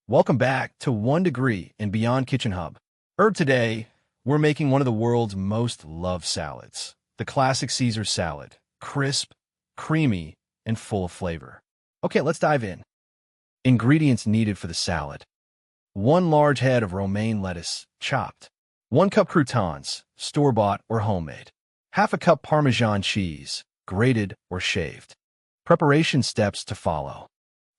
Welcome back to 1 Degree and Beyond Kitchen Hub. Today, we're making one of the world's most loved salads, the classic Caesar salad, crisp, creamy, and full of flavor. Okay, let's dive in. Ingredients needed for the salad. 1 large head of romaine lettuce, chopped. 1 cup croutons, store-bought or homemade. Half a cup Parmesan cheese, grated or shaved. Preparation steps to follow.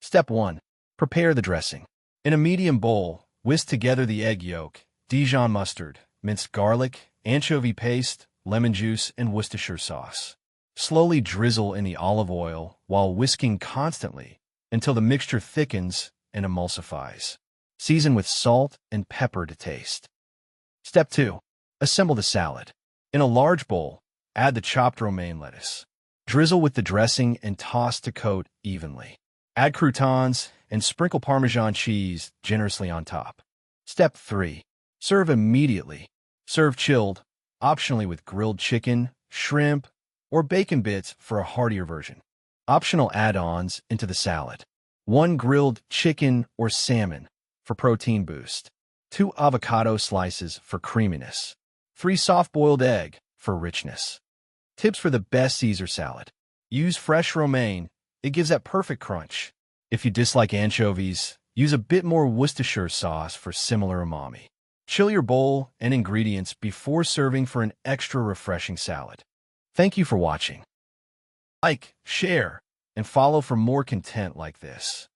Step 1. Prepare the dressing. In a medium bowl, whisk together the egg yolk, Dijon mustard, minced garlic, anchovy paste, lemon juice, and Worcestershire sauce. Slowly drizzle in the olive oil while whisking constantly until the mixture thickens and emulsifies. Season with salt and pepper to taste. Step 2. Assemble the salad. In a large bowl, add the chopped romaine lettuce. Drizzle with the dressing and toss to coat evenly. Add croutons and sprinkle Parmesan cheese generously on top. Step 3. Serve immediately. Serve chilled, optionally with grilled chicken, shrimp, or bacon bits for a heartier version. Optional add-ons into the salad. 1 grilled chicken or salmon for protein boost. 2 avocado slices for creaminess. 3 soft-boiled egg for richness. Tips for the best Caesar salad. Use fresh romaine. It gives that perfect crunch. If you dislike anchovies, use a bit more Worcestershire sauce for similar umami. Chill your bowl and ingredients before serving for an extra refreshing salad. Thank you for watching. Like, share, and follow for more content like this.